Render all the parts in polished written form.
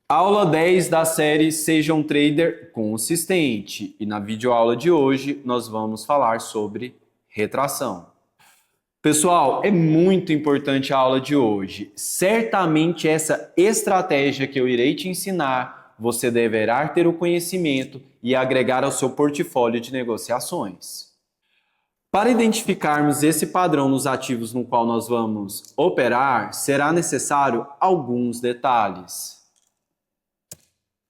Aula 10 da série Seja um Trader Consistente. E na videoaula de hoje nós vamos falar sobre retração. Pessoal, é muito importante a aula de hoje. Certamente essa estratégia que eu irei te ensinar, você deverá ter o conhecimento e agregar ao seu portfólio de negociações. Para identificarmos esse padrão nos ativos no qual nós vamos operar, será necessário alguns detalhes.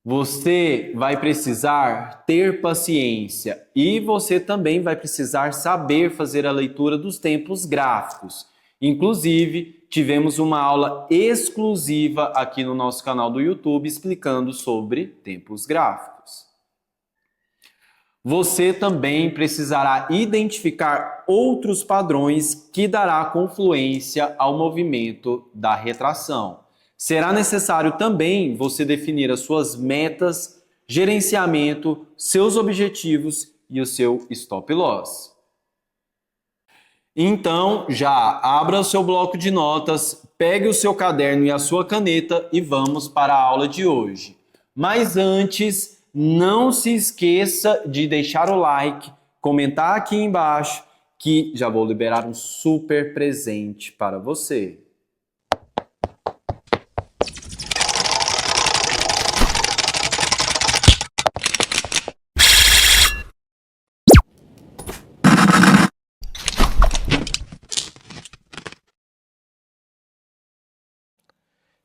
Você vai precisar ter paciência e você também vai precisar saber fazer a leitura dos tempos gráficos. Inclusive, tivemos uma aula exclusiva aqui no nosso canal do YouTube explicando sobre tempos gráficos. Você também precisará identificar outros padrões que dará confluência ao movimento da retração. Será necessário também você definir as suas metas, gerenciamento, seus objetivos e o seu stop loss. Então, já abra o seu bloco de notas, pegue o seu caderno e a sua caneta e vamos para a aula de hoje. Mas antes, não se esqueça de deixar o like, comentar aqui embaixo, que já vou liberar um super presente para você.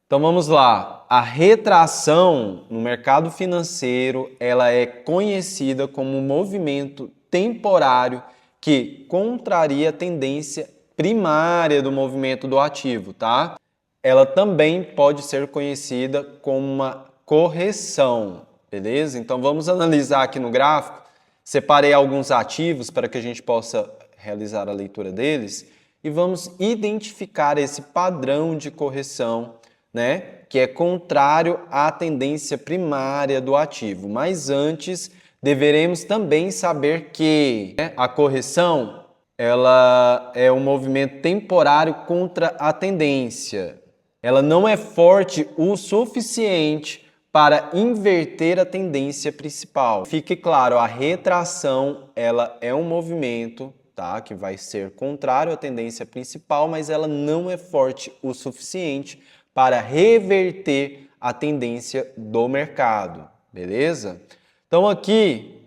Então vamos lá. A retração no mercado financeiro, ela é conhecida como um movimento temporário que contraria a tendência primária do movimento do ativo, tá? Ela também pode ser conhecida como uma correção, beleza? Então vamos analisar aqui no gráfico. Separei alguns ativos para que a gente possa realizar a leitura deles e vamos identificar esse padrão de correção, né, que é contrário à tendência primária do ativo. Mas antes, deveremos também saber que a correção ela é um movimento temporário contra a tendência. Ela não é forte o suficiente para inverter a tendência principal. Fique claro, a retração ela é um movimento, tá, que vai ser contrário à tendência principal, mas ela não é forte o suficiente para reverter a tendência do mercado, beleza? Então aqui,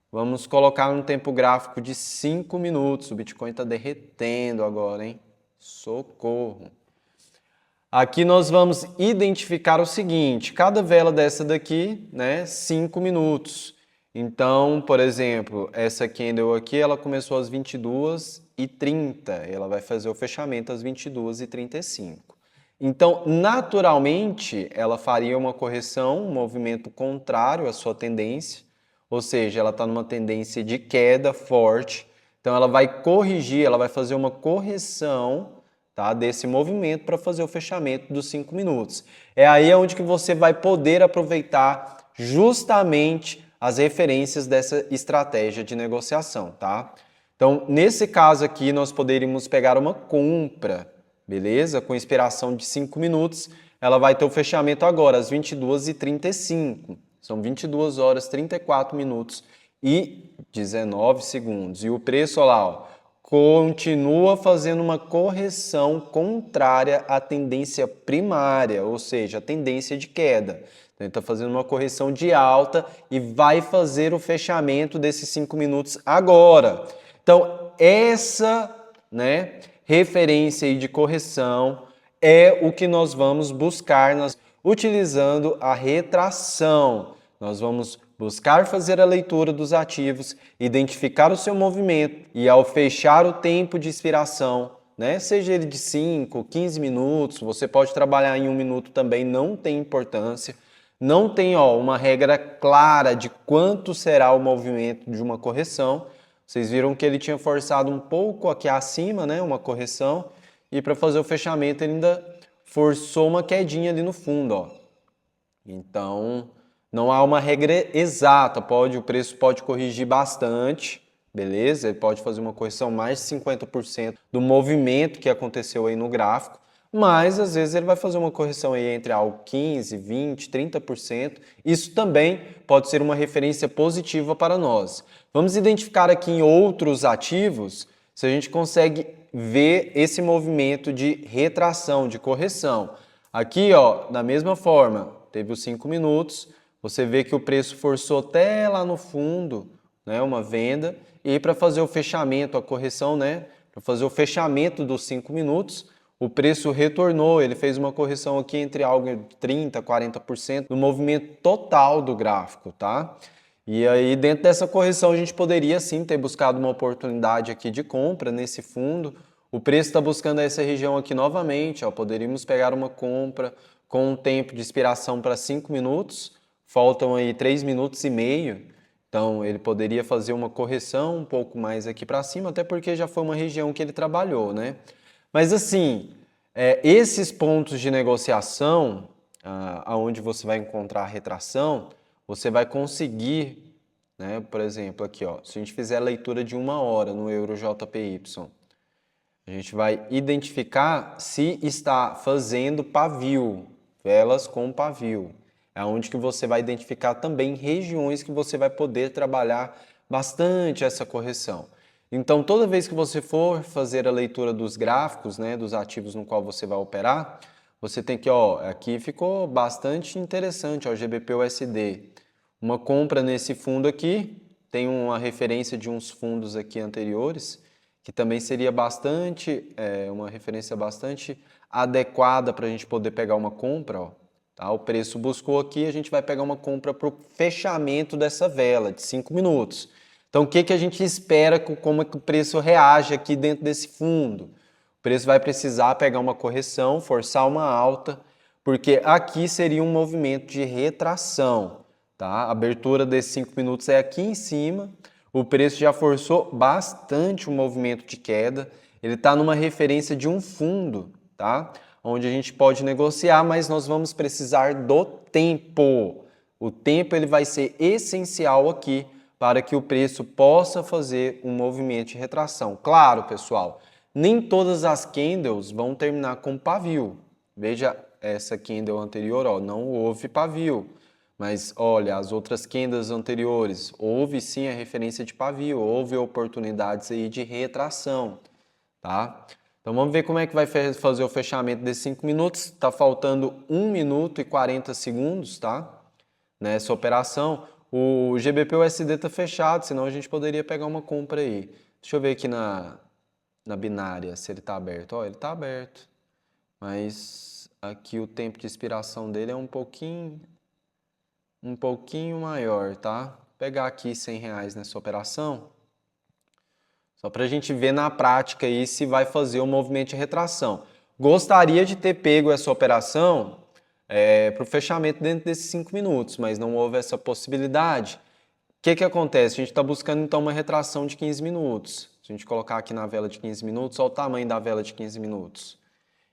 vamos colocar um tempo gráfico de 5 minutos. O Bitcoin está derretendo agora, hein? Socorro! Aqui nós vamos identificar o seguinte, cada vela dessa daqui, né, 5 minutos. Então, por exemplo, essa candle aqui, ela começou às 22h30, ela vai fazer o fechamento às 22h35. Então, naturalmente, ela faria uma correção, um movimento contrário à sua tendência, ou seja, ela está numa tendência de queda forte, então ela vai corrigir, ela vai fazer uma correção, tá, desse movimento para fazer o fechamento dos 5 minutos. É aí onde que você vai poder aproveitar justamente as referências dessa estratégia de negociação, tá? Então, nesse caso aqui, nós poderíamos pegar uma compra, beleza? Com expiração de 5 minutos, ela vai ter o fechamento agora, às 22h35. São 22 horas, 34 minutos e 19 segundos. E o preço, olha lá, ó, continua fazendo uma correção contrária à tendência primária, ou seja, a tendência de queda. Então, ele está fazendo uma correção de alta e vai fazer o fechamento desses 5 minutos agora. Então, essa, né, referência aí de correção é o que nós vamos buscar utilizando a retração. Nós vamos buscar fazer a leitura dos ativos, identificar o seu movimento e ao fechar o tempo de expiração, né, seja ele de 5, 15 minutos, você pode trabalhar em 1 minuto também, não tem importância. Não tem uma regra clara de quanto será o movimento de uma correção. Vocês viram que ele tinha forçado um pouco aqui acima, né, uma correção, e para fazer o fechamento ele ainda forçou uma quedinha ali no fundo, ó. Então, não há uma regra exata, o preço pode corrigir bastante, beleza? Ele pode fazer uma correção mais de 50% do movimento que aconteceu aí no gráfico, mas às vezes ele vai fazer uma correção aí entre algo 15, 20, 30%. Isso também pode ser uma referência positiva para nós. Vamos identificar aqui em outros ativos se a gente consegue ver esse movimento de retração, de correção. Aqui, ó, da mesma forma, teve os 5 minutos, você vê que o preço forçou até lá no fundo, né, uma venda, e para fazer o fechamento, a correção, né, para fazer o fechamento dos 5 minutos, o preço retornou, ele fez uma correção aqui entre algo de 30%, 40% no movimento total do gráfico, tá? E aí, dentro dessa correção, a gente poderia sim ter buscado uma oportunidade aqui de compra nesse fundo. O preço está buscando essa região aqui novamente, ó, poderíamos pegar uma compra com um tempo de expiração para 5 minutos, faltam aí 3 minutos e meio, então ele poderia fazer uma correção um pouco mais aqui para cima, até porque já foi uma região que ele trabalhou, né? Mas assim, esses pontos de negociação, aonde você vai encontrar a retração, você vai conseguir, né? Por exemplo, aqui, ó, se a gente fizer a leitura de 1 hora no Euro JPY, a gente vai identificar se está fazendo pavio, velas com pavio. É onde que você vai identificar também regiões que você vai poder trabalhar bastante essa correção. Então, toda vez que você for fazer a leitura dos gráficos, né, dos ativos no qual você vai operar, você tem que, ó, aqui ficou bastante interessante, ó, GBP-USD. Uma compra nesse fundo aqui, tem uma referência de uns fundos aqui anteriores, que também seria bastante, uma referência bastante adequada para a gente poder pegar uma compra, ó. Tá? O preço buscou aqui, a gente vai pegar uma compra para o fechamento dessa vela de 5 minutos. Então, o que, que a gente espera, como é que o preço reage aqui dentro desse fundo? O preço vai precisar pegar uma correção, forçar uma alta, porque aqui seria um movimento de retração. Tá? A abertura desses 5 minutos é aqui em cima, o preço já forçou bastante o movimento de queda, ele está numa referência de um fundo, tá? Onde a gente pode negociar, mas nós vamos precisar do tempo. O tempo ele vai ser essencial aqui para que o preço possa fazer um movimento de retração. Claro, pessoal, nem todas as candles vão terminar com pavio. Veja essa candle anterior, ó, não houve pavio. Mas olha, as outras candles anteriores, houve sim a referência de pavio, houve oportunidades aí de retração, tá? Então vamos ver como é que vai fazer o fechamento desses 5 minutos. Está faltando 1 minuto e 40 segundos, tá? Nessa operação. O GBP-USD está fechado, senão a gente poderia pegar uma compra aí. Deixa eu ver aqui na binária se ele está aberto. Ó, ele está aberto, mas aqui o tempo de expiração dele é um pouquinho maior, tá? Vou pegar aqui R$100 nessa operação, só para a gente ver na prática aí se vai fazer o movimento de retração. Gostaria de ter pego essa operação para o fechamento dentro desses 5 minutos, mas não houve essa possibilidade. O que acontece? A gente está buscando então uma retração de 15 minutos. Se a gente colocar aqui na vela de 15 minutos, olha o tamanho da vela de 15 minutos.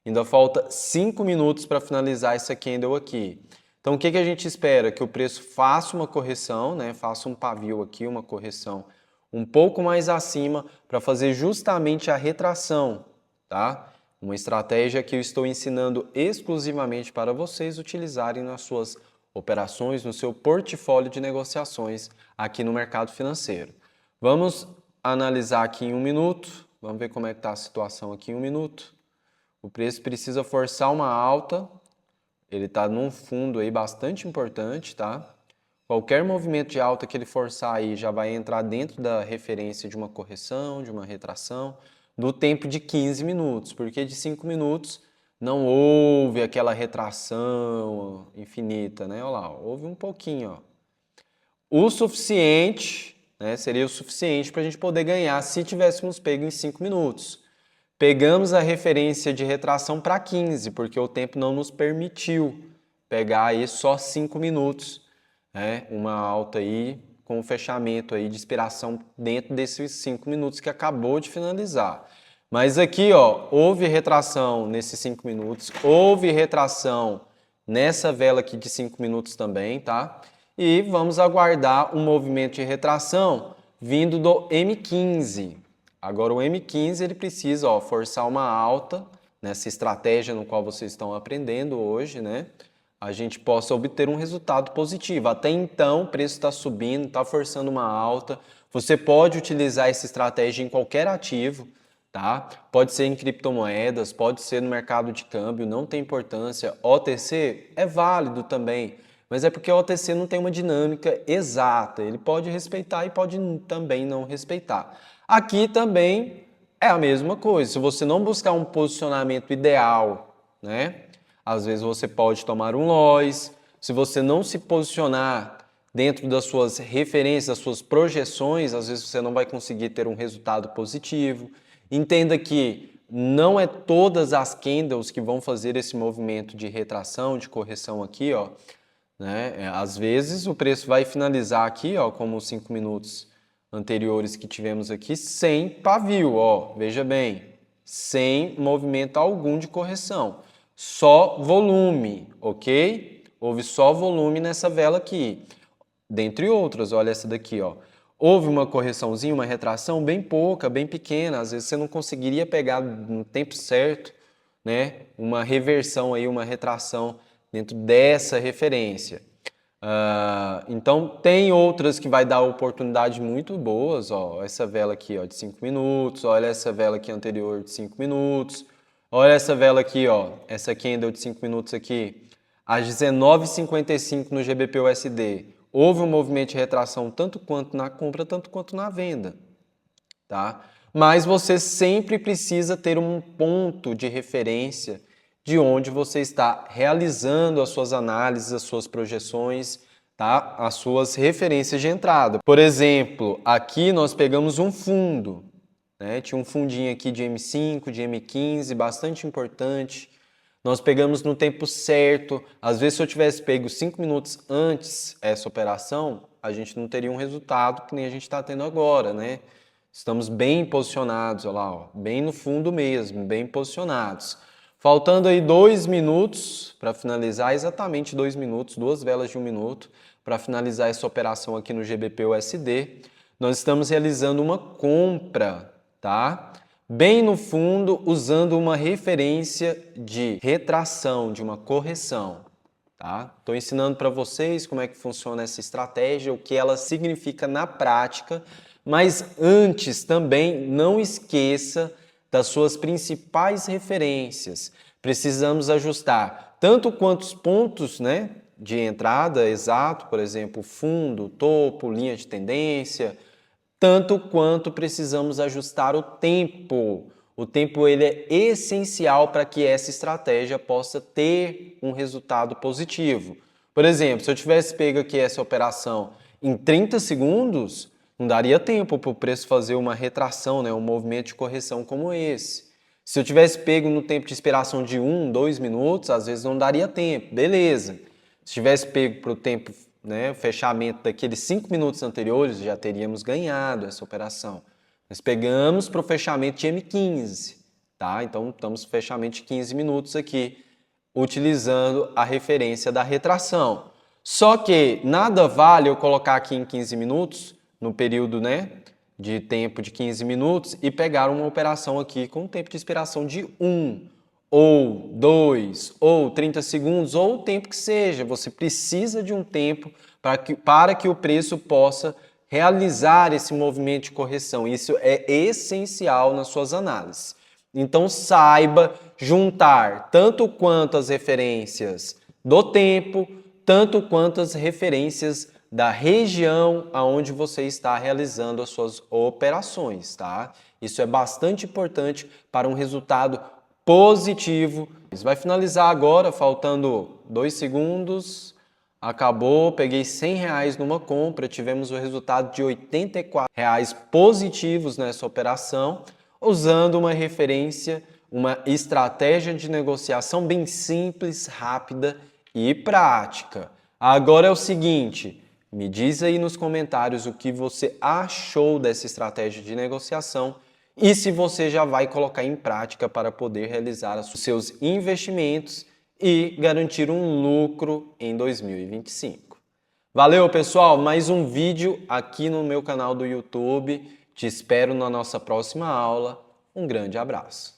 Ainda falta 5 minutos para finalizar essa candle aqui. Então, o que a gente espera? Que o preço faça uma correção, né? Faça um pavio aqui, uma correção um pouco mais acima para fazer justamente a retração, tá? Uma estratégia que eu estou ensinando exclusivamente para vocês utilizarem nas suas operações, no seu portfólio de negociações aqui no mercado financeiro. Vamos analisar aqui em 1 minuto, vamos ver como é que está a situação aqui em 1 minuto. O preço precisa forçar uma alta, ele está num fundo aí bastante importante, tá? Qualquer movimento de alta que ele forçar aí já vai entrar dentro da referência de uma correção, de uma retração, do tempo de 15 minutos, porque de 5 minutos não houve aquela retração infinita, né? Olha lá, houve um pouquinho, ó. O suficiente, né? Seria o suficiente para a gente poder ganhar se tivéssemos pego em 5 minutos. Pegamos a referência de retração para 15, porque o tempo não nos permitiu pegar aí só 5 minutos, né? Uma alta aí com o fechamento aí de expiração dentro desses 5 minutos que acabou de finalizar. Mas aqui, ó, houve retração nesses 5 minutos, houve retração nessa vela aqui de 5 minutos também, tá? E vamos aguardar um movimento de retração vindo do M15. Agora o M15 ele precisa, ó, forçar uma alta, nessa estratégia no qual vocês estão aprendendo hoje, né, a gente possa obter um resultado positivo. Até então, o preço está subindo, está forçando uma alta. Você pode utilizar essa estratégia em qualquer ativo, tá? Pode ser em criptomoedas, pode ser no mercado de câmbio, não tem importância. OTC é válido também, mas é porque o OTC não tem uma dinâmica exata. Ele pode respeitar e pode também não respeitar. Aqui também é a mesma coisa. Se você não buscar um posicionamento ideal, né? Às vezes você pode tomar um loss. Se você não se posicionar dentro das suas referências, das suas projeções, às vezes você não vai conseguir ter um resultado positivo. Entenda que não é todas as candles que vão fazer esse movimento de retração, de correção aqui, ó, né? Às vezes o preço vai finalizar aqui, ó, como os 5 minutos anteriores que tivemos aqui, sem pavio, ó, veja bem, sem movimento algum de correção. Só volume, ok? Houve só volume nessa vela aqui. Dentre outras, olha essa daqui, ó. Houve uma correçãozinha, uma retração bem pouca, bem pequena. Às vezes você não conseguiria pegar no tempo certo, né? Uma reversão aí, uma retração dentro dessa referência. Então, tem outras que vai dar oportunidades muito boas, ó. Essa vela aqui, ó, de 5 minutos. Olha essa vela aqui anterior de 5 minutos. Olha essa vela aqui, ó, essa candle de 5 minutos aqui, às 19h55 no GBP/USD. Houve um movimento de retração tanto quanto na compra, tanto quanto na venda, tá? Mas você sempre precisa ter um ponto de referência de onde você está realizando as suas análises, as suas projeções, tá? As suas referências de entrada. Por exemplo, aqui nós pegamos um fundo, né? Tinha um fundinho aqui de M5, de M15, bastante importante. Nós pegamos no tempo certo. Às vezes, se eu tivesse pego 5 minutos antes essa operação, a gente não teria um resultado que nem a gente está tendo agora, né? Estamos bem posicionados, olha lá, ó, bem no fundo mesmo, bem posicionados. Faltando aí 2 minutos para finalizar, exatamente 2 minutos, 2 velas de 1 minuto, para finalizar essa operação aqui no GBP/USD. Nós estamos realizando uma compra, tá? Bem no fundo, usando uma referência de retração, de uma correção, tá? Estou ensinando para vocês como é que funciona essa estratégia, o que ela significa na prática, mas antes também não esqueça das suas principais referências. Precisamos ajustar tanto quantos pontos, né, de entrada exato, por exemplo, fundo, topo, linha de tendência, tanto quanto precisamos ajustar o tempo. O tempo ele é essencial para que essa estratégia possa ter um resultado positivo. Por exemplo, se eu tivesse pego aqui essa operação em 30 segundos, não daria tempo para o preço fazer uma retração, né, um movimento de correção como esse. Se eu tivesse pego no tempo de expiração de 1, 2 minutos, às vezes não daria tempo, beleza. Se tivesse pego para o tempo, né, o fechamento daqueles 5 minutos anteriores, já teríamos ganhado essa operação. Nós pegamos para o fechamento de M15, tá? Então, estamos no fechamento de 15 minutos aqui, utilizando a referência da retração. Só que nada vale eu colocar aqui em 15 minutos, no período, né, de tempo de 15 minutos, e pegar uma operação aqui com tempo de expiração de 1, ou 2, ou 30 segundos, ou o tempo que seja. Você precisa de um tempo para que o preço possa realizar esse movimento de correção. Isso é essencial nas suas análises. Então, saiba juntar tanto quanto as referências do tempo, tanto quanto as referências da região aonde você está realizando as suas operações, tá? Isso é bastante importante para um resultado positivo. Vai finalizar agora, faltando 2 segundos. Acabou, peguei R$100 numa compra, tivemos o resultado de R$84 positivos nessa operação, usando uma referência, uma estratégia de negociação bem simples, rápida e prática. Agora é o seguinte, me diz aí nos comentários o que você achou dessa estratégia de negociação e se você já vai colocar em prática para poder realizar os seus investimentos e garantir um lucro em 2025. Valeu, pessoal! Mais um vídeo aqui no meu canal do YouTube. Te espero na nossa próxima aula. Um grande abraço!